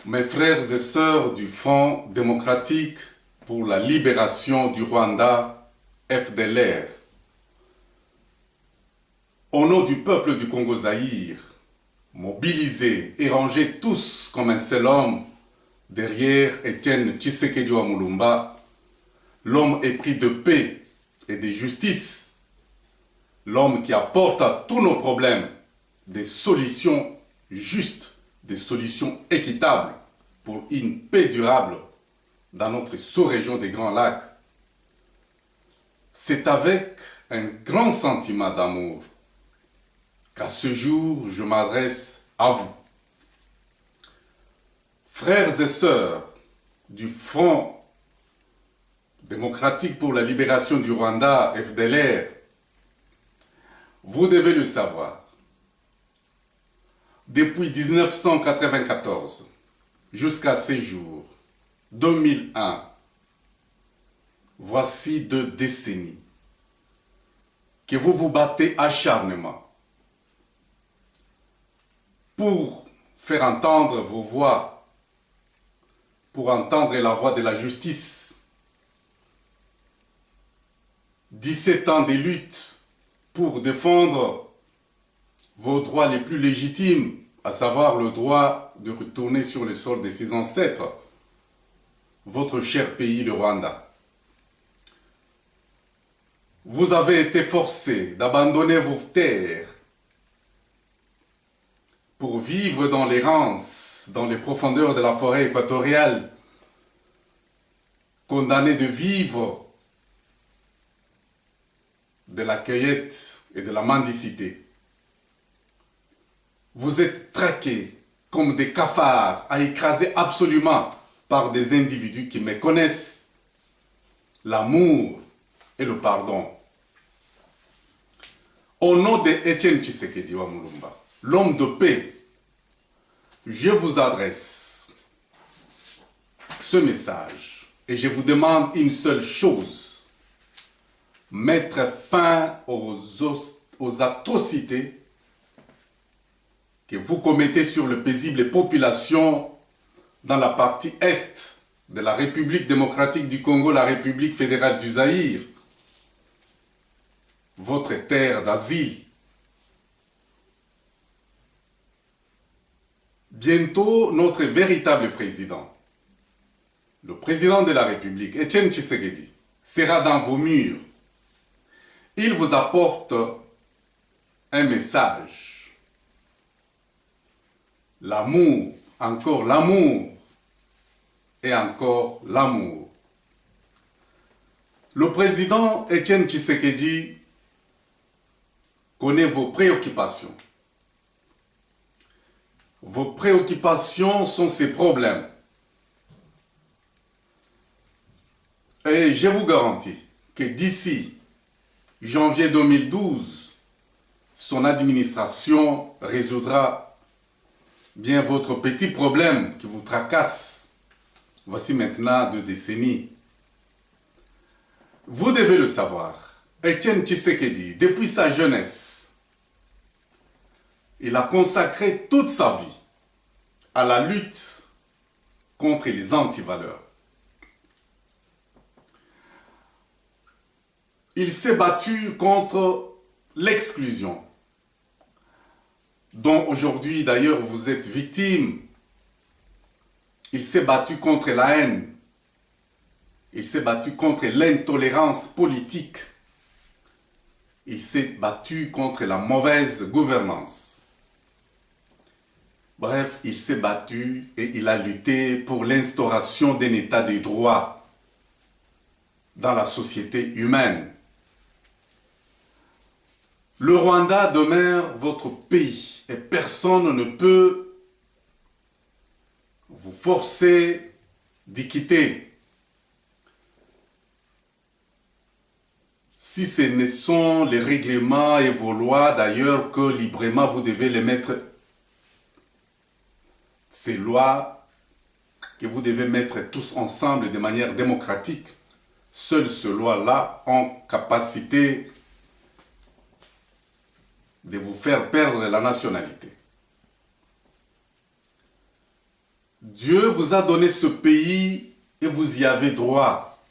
Mes frères et sœurs du Front démocratique pour la libération du Rwanda, FDLR, au nom du peuple du Congo-Zaïre, mobilisés et rangés tous comme un seul homme derrière Étienne Tshisekedi Mulumba, l'homme épris de paix et de justice, l'homme qui apporte à tous nos problèmes des solutions justes, des solutions équitables pour une paix durable dans notre sous-région des Grands Lacs. C'est avec un grand sentiment d'amour qu'à ce jour je m'adresse à vous. Frères et sœurs du Front démocratique pour la libération du Rwanda, FDLR, vous devez le savoir. Depuis 1994 jusqu'à ces jours, 2001, voici 2 décennies que vous vous battez acharnement pour faire entendre vos voix, pour entendre la voix de la justice. 17 ans de lutte pour défendre vos droits les plus légitimes, à savoir le droit de retourner sur le sol de ses ancêtres, votre cher pays, le Rwanda. Vous avez été forcés d'abandonner vos terres pour vivre dans l'errance, dans les profondeurs de la forêt équatoriale, condamnés de vivre de la cueillette et de la mendicité. Vous êtes traqués comme des cafards à écraser absolument par des individus qui méconnaissent l'amour et le pardon. Au nom de Étienne Tshisekedi Mulumba, l'homme de paix, je vous adresse ce message et je vous demande une seule chose: mettre fin aux atrocités que vous commettez sur les paisibles populations dans la partie est de la République démocratique du Congo, la République fédérale du Zaïre, votre terre d'asile. Bientôt, notre véritable président, le président de la République, Étienne Tshisekedi, sera dans vos murs. Il vous apporte un message. L'amour, encore l'amour et encore l'amour. Le président Étienne Tshisekedi connaît vos préoccupations. Vos préoccupations sont ses problèmes. Et je vous garantis que d'ici janvier 2012, son administration résoudra bien votre petit problème qui vous tracasse. Voici maintenant 2 décennies. Vous devez le savoir, Étienne Tshisekedi, depuis sa jeunesse, il a consacré toute sa vie à la lutte contre les antivaleurs. Il s'est battu contre l'exclusion, dont aujourd'hui d'ailleurs vous êtes victime. Il s'est battu contre la haine. Il s'est battu contre l'intolérance politique. Il s'est battu contre la mauvaise gouvernance. Bref, il s'est battu et il a lutté pour l'instauration d'un état de droit dans la société humaine. Le Rwanda demeure votre pays et personne ne peut vous forcer d'y quitter. Si ce ne sont les règlements et vos lois d'ailleurs que librement vous devez les mettre, ces lois que vous devez mettre tous ensemble de manière démocratique, seules ces lois-là ont capacité de vous faire perdre la nationalité. Dieu vous a donné ce pays et vous y avez droit.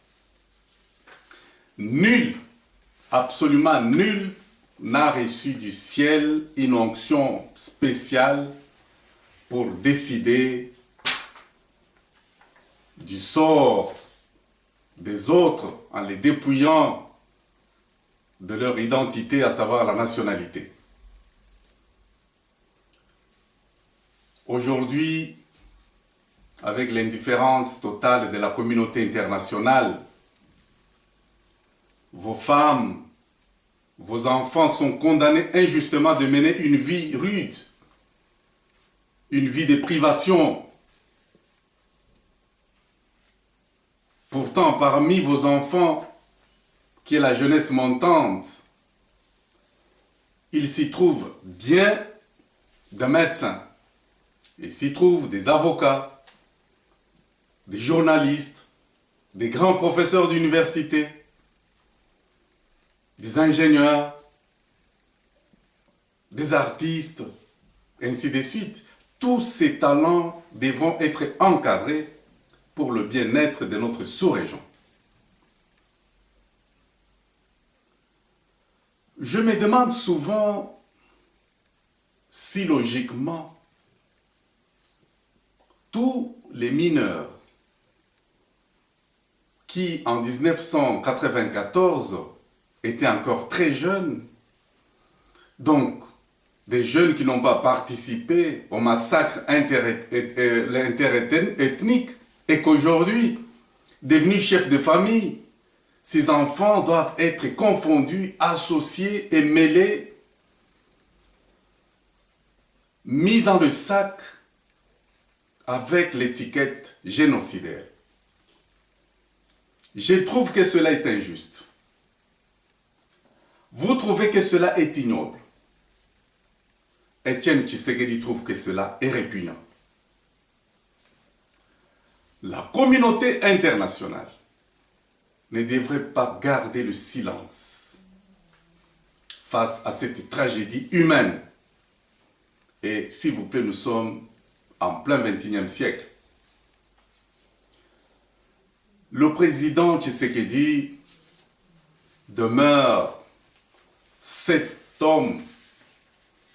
Nul, absolument nul, n'a reçu du ciel une onction spéciale pour décider du sort des autres en les dépouillant de leur identité, à savoir la nationalité. Aujourd'hui, avec l'indifférence totale de la communauté internationale, vos femmes, vos enfants sont condamnés injustement de mener une vie rude, une vie de privation. Pourtant, parmi vos enfants, qui est la jeunesse montante, il s'y trouve bien des médecins, il s'y trouve des avocats, des journalistes, des grands professeurs d'université, des ingénieurs, des artistes, ainsi de suite. Tous ces talents devront être encadrés pour le bien-être de notre sous-région. Je me demande souvent si logiquement tous les mineurs qui en 1994 étaient encore très jeunes, donc des jeunes qui n'ont pas participé au massacre interethnique, et qu'aujourd'hui, devenus chefs de famille, ces enfants doivent être confondus, associés et mêlés, mis dans le sac avec l'étiquette génocidaire. Je trouve que cela est injuste. Vous trouvez que cela est ignoble. Etienne Tshisekedi trouve que cela est répugnant. La communauté internationale ne devrait pas garder le silence face à cette tragédie humaine. Et s'il vous plaît, nous sommes en plein XXIe siècle. Le président Tshisekedi demeure cet homme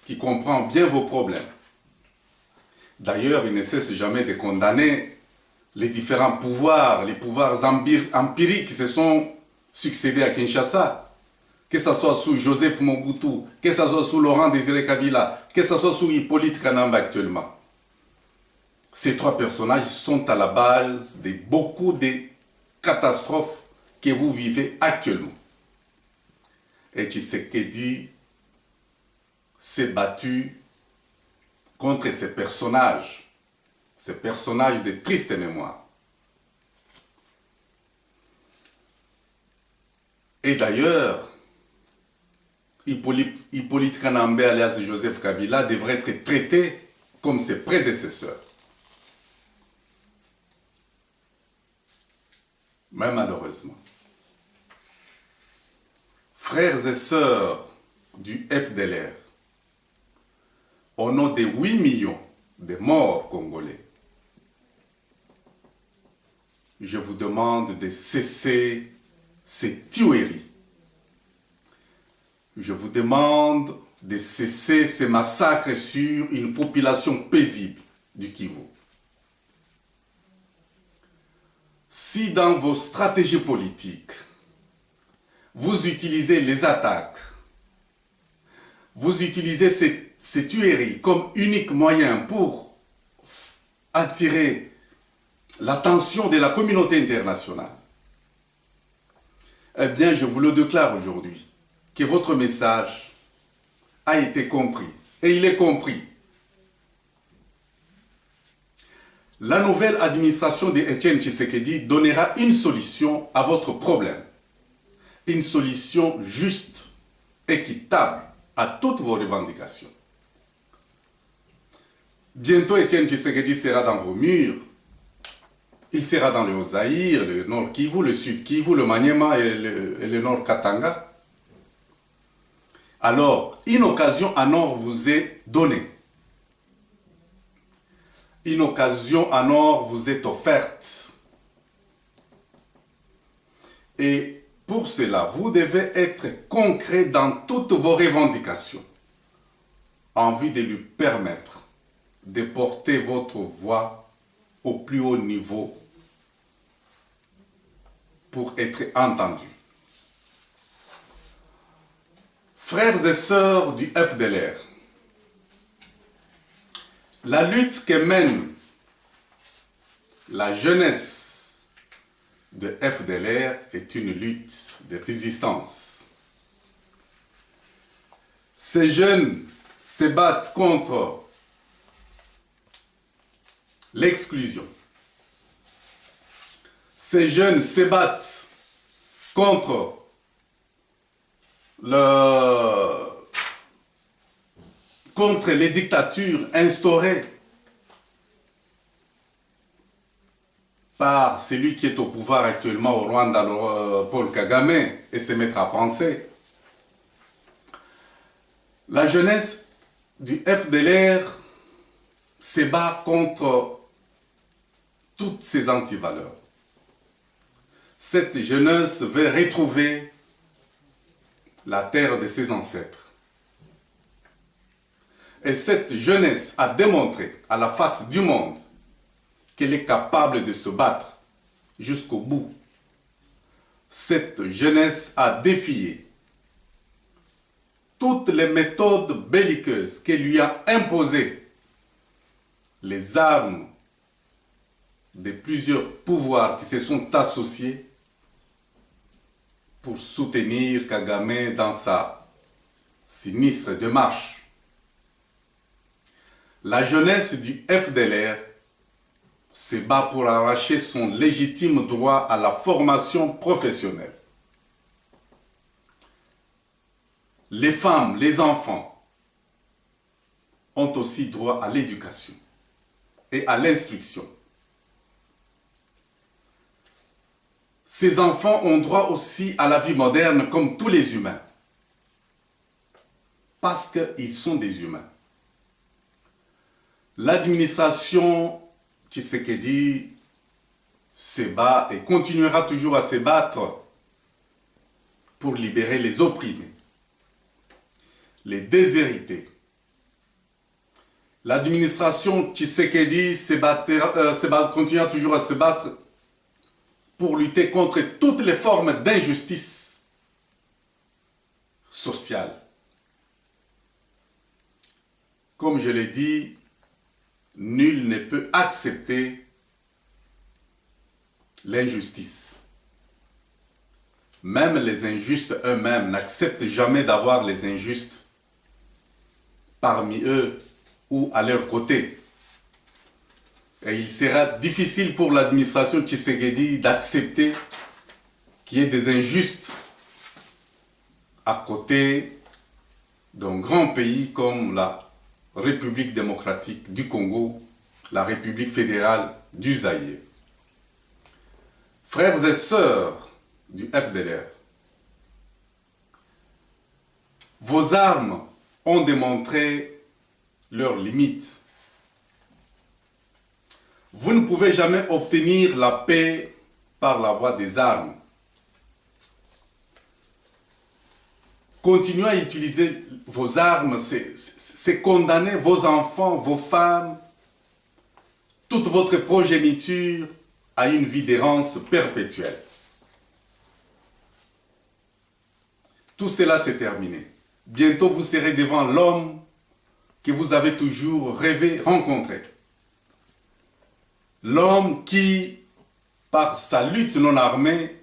qui comprend bien vos problèmes. D'ailleurs, il ne cesse jamais de condamner les différents pouvoirs, les pouvoirs empiriques qui se sont succédés à Kinshasa, que ce soit sous Joseph Mobutu, que ce soit sous Laurent Désiré Kabila, que ce soit sous Hippolyte Kanamba actuellement. Ces trois personnages sont à la base de beaucoup de catastrophes que vous vivez actuellement. Et Tshisekedi s'est battu contre ces personnages de triste mémoire. Et d'ailleurs, Hippolyte Kanambe alias Joseph Kabila devrait être traité comme ses prédécesseurs. Mais malheureusement, frères et sœurs du FDLR, au nom de 8 millions de morts congolais, je vous demande de cesser ces tueries. Je vous demande de cesser ces massacres sur une population paisible du Kivu. Si dans vos stratégies politiques, vous utilisez les attaques, vous utilisez ces tueries comme unique moyen pour attirer l'attention de la communauté internationale, eh bien, je vous le déclare aujourd'hui, que votre message a été compris, et il est compris. La nouvelle administration de Etienne Tshisekedi donnera une solution à votre problème, une solution juste, équitable à toutes vos revendications. Bientôt, Etienne Tshisekedi sera dans vos murs. Il sera dans le Haut-Zaïre, le Nord Kivu, le Sud Kivu, le Maniema et le Nord Katanga. Alors, une occasion en or vous est donnée. Une occasion en or vous est offerte. Et pour cela, vous devez être concret dans toutes vos revendications, en vue de lui permettre de porter votre voix au plus haut niveau pour être entendu. Frères et sœurs du FDLR, la lutte que mène la jeunesse de FDLR est une lutte de résistance. Ces jeunes se battent contre l'exclusion. Ces jeunes se battent contre les dictatures instaurées par celui qui est au pouvoir actuellement au Rwanda, Paul Kagame, et se mettre à penser. La jeunesse du FDLR se bat contre toutes ces antivaleurs. Cette jeunesse veut retrouver la terre de ses ancêtres. Et cette jeunesse a démontré à la face du monde qu'elle est capable de se battre jusqu'au bout. Cette jeunesse a défié toutes les méthodes belliqueuses que lui a imposées les armes de plusieurs pouvoirs qui se sont associés pour soutenir Kagame dans sa sinistre démarche. La jeunesse du FDLR se bat pour arracher son légitime droit à la formation professionnelle. Les femmes, les enfants ont aussi droit à l'éducation et à l'instruction. Ces enfants ont droit aussi à la vie moderne comme tous les humains. Parce qu'ils sont des humains. L'administration Tshisekedi se bat et continuera toujours à se battre pour libérer les opprimés, les déshérités. L'administration Tshisekedi continuera toujours à se battre pour lutter contre toutes les formes d'injustice sociale. Comme je l'ai dit, nul ne peut accepter l'injustice. Même les injustes eux-mêmes n'acceptent jamais d'avoir les injustes parmi eux ou à leur côté. Et il sera difficile pour l'administration Tshisekedi d'accepter qu'il y ait des injustes à côté d'un grand pays comme la République démocratique du Congo, la République fédérale du Zaïre. Frères et sœurs du FDLR, vos armes ont démontré leurs limites. Vous ne pouvez jamais obtenir la paix par la voie des armes. Continuez à utiliser vos armes, c'est condamner vos enfants, vos femmes, toute votre progéniture à une vie d'errance perpétuelle. Tout cela s'est terminé. Bientôt vous serez devant l'homme que vous avez toujours rêvé rencontrer. L'homme qui, par sa lutte non armée,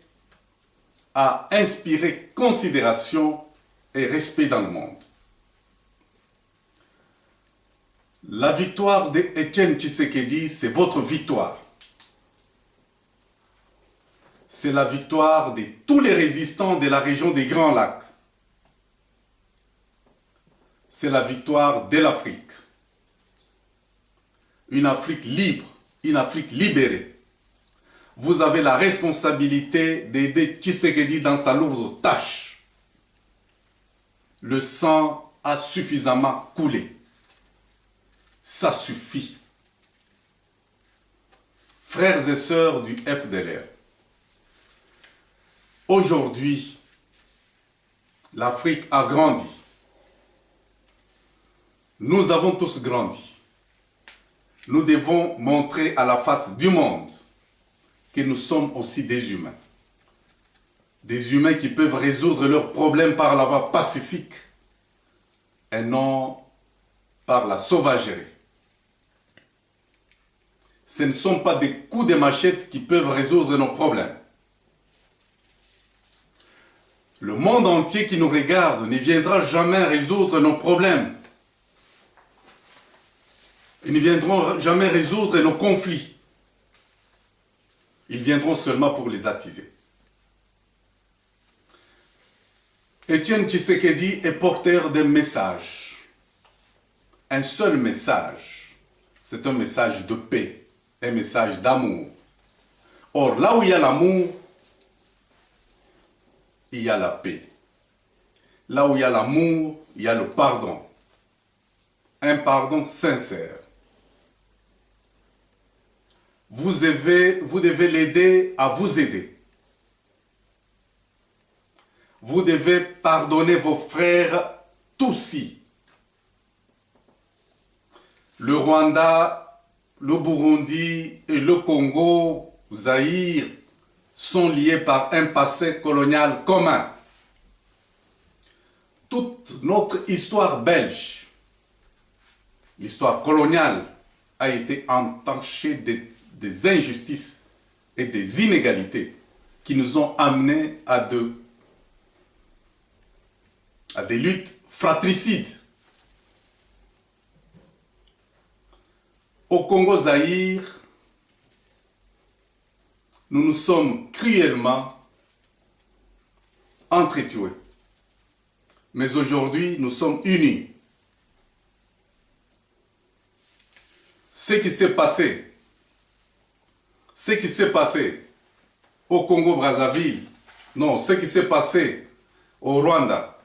a inspiré considération et respect dans le monde. La victoire d'Etienne Tshisekedi, c'est votre victoire. C'est la victoire de tous les résistants de la région des Grands Lacs. C'est la victoire de l'Afrique. Une Afrique libre, une Afrique libérée. Vous avez la responsabilité d'aider Tshisekedi dans sa lourde tâche. Le sang a suffisamment coulé. Ça suffit. frères et sœurs du FDLR, aujourd'hui, l'Afrique a grandi. Nous avons tous grandi. Nous devons montrer à la face du monde que nous sommes aussi des humains. Des humains qui peuvent résoudre leurs problèmes par la voie pacifique et non par la sauvagerie. Ce ne sont pas des coups de machette qui peuvent résoudre nos problèmes. Le monde entier qui nous regarde ne viendra jamais résoudre nos problèmes. Ils ne viendront jamais résoudre nos conflits. Ils viendront seulement pour les attiser. Étienne Tshisekedi est porteur d'un message. Un seul message. C'est un message de paix, un message d'amour. Or, là où il y a l'amour, il y a la paix. Là où il y a l'amour, il y a le pardon. Un pardon sincère. Vous devez l'aider à vous aider. Vous devez pardonner vos frères Tutsis. Le Rwanda, le Burundi et le Congo, Zaïre, sont liés par un passé colonial commun. Toute notre histoire belge, l'histoire coloniale, a été entachée des injustices et des inégalités qui nous ont amenés à des luttes fratricides. Au Congo-Zaïre, nous nous sommes cruellement entretués. Mais aujourd'hui, nous sommes unis. Ce qui s'est passé au Congo-Brazzaville, non, ce qui s'est passé au Rwanda,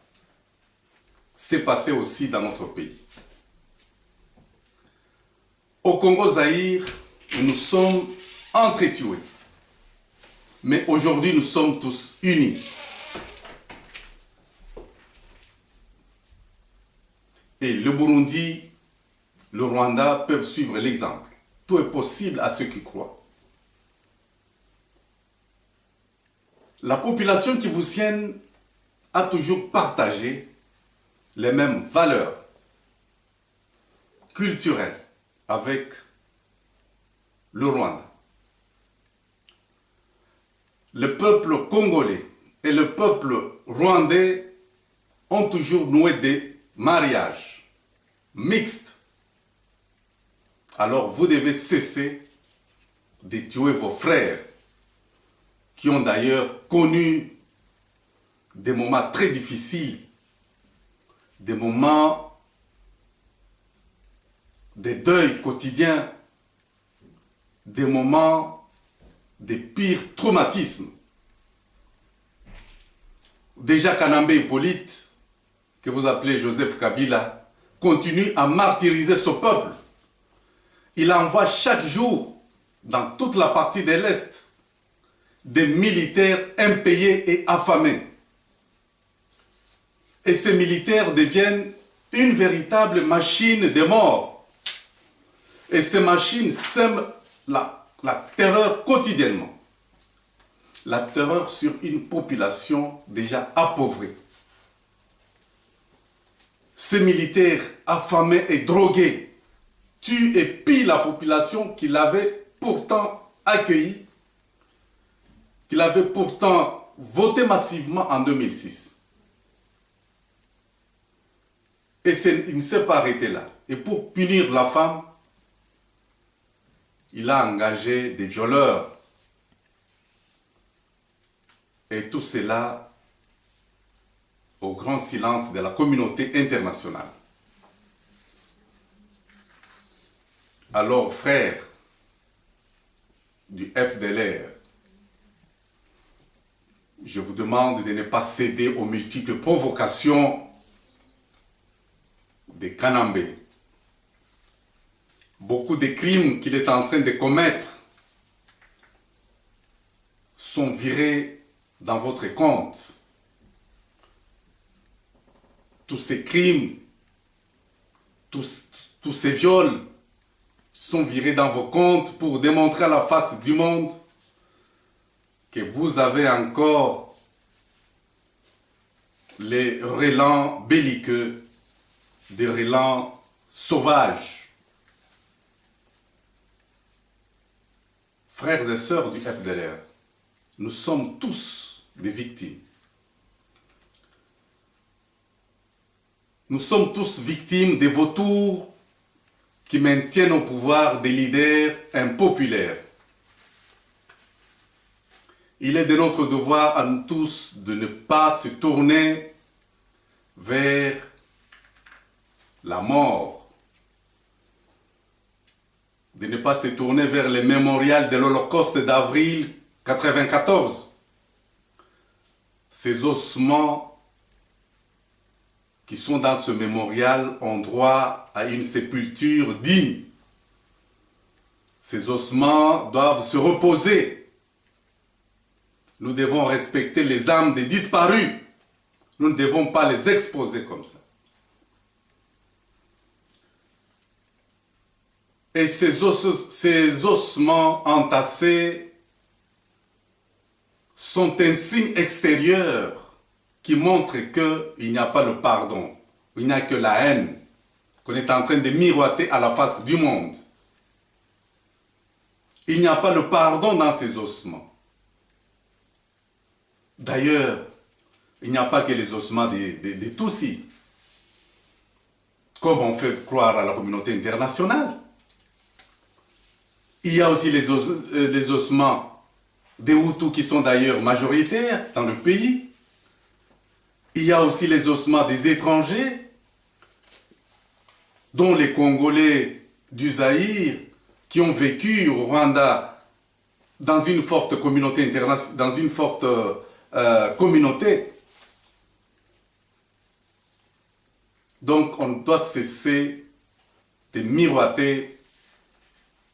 s'est passé aussi dans notre pays. Au Congo-Zaïre, nous sommes entretués. Mais aujourd'hui, nous sommes tous unis. Et le Burundi, le Rwanda peuvent suivre l'exemple. Tout est possible à ceux qui croient. La population kivusienne a toujours partagé les mêmes valeurs culturelles avec le Rwanda. Le peuple congolais et le peuple rwandais ont toujours noué des mariages mixtes. Alors vous devez cesser de tuer vos frères qui ont d'ailleurs connu des moments très difficiles, des moments de deuil quotidien, des moments des pires traumatismes. Déjà Kanambe Hippolyte, que vous appelez Joseph Kabila, continue à martyriser ce peuple. Il envoie chaque jour, dans toute la partie de l'Est, des militaires impayés et affamés. Et ces militaires deviennent une véritable machine de mort. Et ces machines sèment la terreur quotidiennement. La terreur sur une population déjà appauvrie. Ces militaires affamés et drogués tuent et pillent la population qu'il avait pourtant accueillie, qu'il avait pourtant voté massivement en 2006. Et il ne s'est pas arrêté là. Et pour punir la femme, il a engagé des violeurs. Et tout cela au grand silence de la communauté internationale. Alors, frères du FDLR, je vous demande de ne pas céder aux multiples provocations des Kanambé. Beaucoup de crimes qu'il est en train de commettre sont virés dans votre compte. Tous ces crimes, tous ces viols sont virés dans vos comptes pour démontrer à la face du monde que vous avez encore les relents belliqueux, des relents sauvages. Frères et sœurs du FDLR, nous sommes tous des victimes. Nous sommes tous victimes des vautours qui maintiennent au pouvoir des leaders impopulaires. Il est de notre devoir à nous tous de ne pas se tourner vers la mort, de ne pas se tourner vers le mémorial de l'Holocauste d'avril 1994. Ces ossements qui sont dans ce mémorial ont droit à une sépulture digne. Ces ossements doivent se reposer. Nous devons respecter les âmes des disparus. Nous ne devons pas les exposer comme ça. Et ces ossements entassés sont un signe extérieur qui montre qu'il n'y a pas le pardon, il n'y a que la haine, qu'on est en train de miroiter à la face du monde. Il n'y a pas le pardon dans ces ossements. D'ailleurs, il n'y a pas que les ossements des Tutsis, comme on fait croire à la communauté internationale. Il y a aussi les ossements des Hutus qui sont d'ailleurs majoritaires dans le pays. Il y a aussi les ossements des étrangers, dont les Congolais du Zaïre, qui ont vécu au Rwanda dans une forte communauté internationale, dans une forte communauté. Donc on doit cesser de miroiter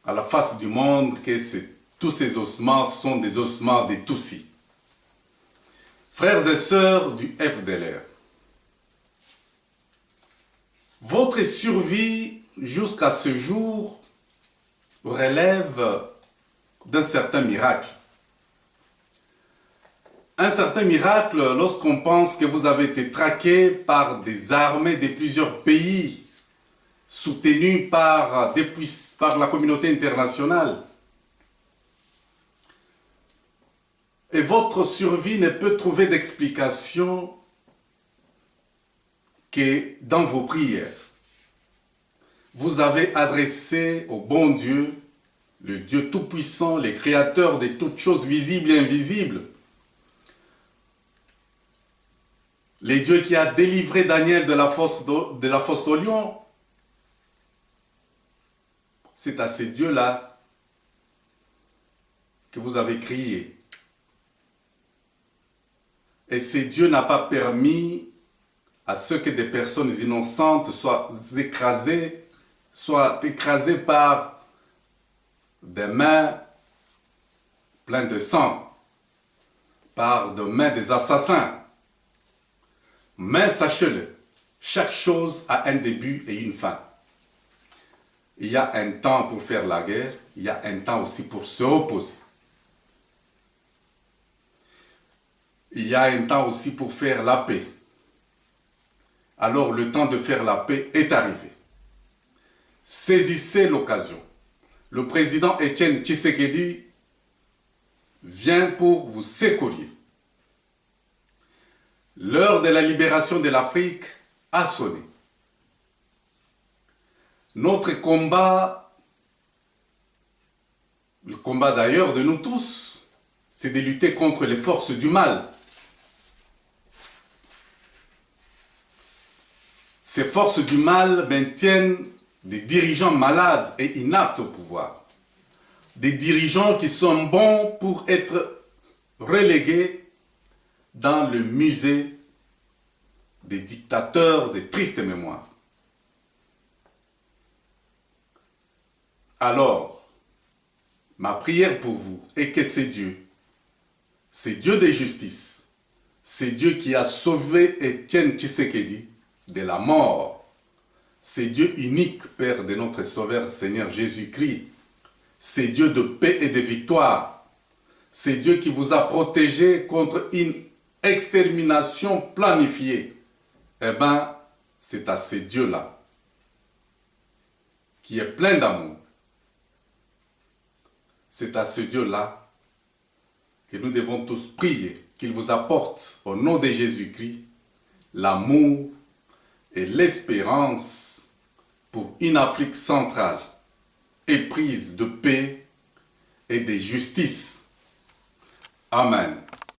à la face du monde que tous ces ossements sont des ossements des Tutsis. Frères et sœurs du FDLR, votre survie jusqu'à ce jour relève d'un certain miracle. Un certain miracle lorsqu'on pense que vous avez été traqué par des armées de plusieurs pays, soutenues par la communauté internationale. Et votre survie ne peut trouver d'explication que dans vos prières. Vous avez adressé au bon Dieu, le Dieu Tout-Puissant, le Créateur de toutes choses visibles et invisibles, le Dieu qui a délivré Daniel de la fosse au lion. C'est à ce Dieu-là que vous avez crié. Et ce Dieu n'a pas permis à ce que des personnes innocentes soient écrasées par des mains pleines de sang, par des mains des assassins. Mais sachez-le, chaque chose a un début et une fin. Il y a un temps pour faire la guerre, il y a un temps aussi pour se opposer. Il y a un temps aussi pour faire la paix. Alors le temps de faire la paix est arrivé. Saisissez l'occasion. Le président Etienne Tshisekedi vient pour vous secourir. L'heure de la libération de l'Afrique a sonné. Notre combat, le combat d'ailleurs de nous tous, c'est de lutter contre les forces du mal. Ces forces du mal maintiennent des dirigeants malades et inaptes au pouvoir. Des dirigeants qui sont bons pour être relégués dans le musée des dictateurs de triste mémoire. Alors, ma prière pour vous est que c'est Dieu, C'est Dieu de justice. C'est Dieu qui a sauvé Étienne Tshisekedi de la mort. C'est Dieu unique, Père de notre Sauveur, Seigneur Jésus-Christ. C'est Dieu de paix et de victoire. C'est Dieu qui vous a protégé contre une extermination planifiée. Eh bien, c'est à ce Dieu-là, qui est plein d'amour. C'est à ce Dieu-là que nous devons tous prier, qu'il vous apporte, au nom de Jésus-Christ, l'amour et l'espérance pour une Afrique centrale éprise de paix et de justice. Amen.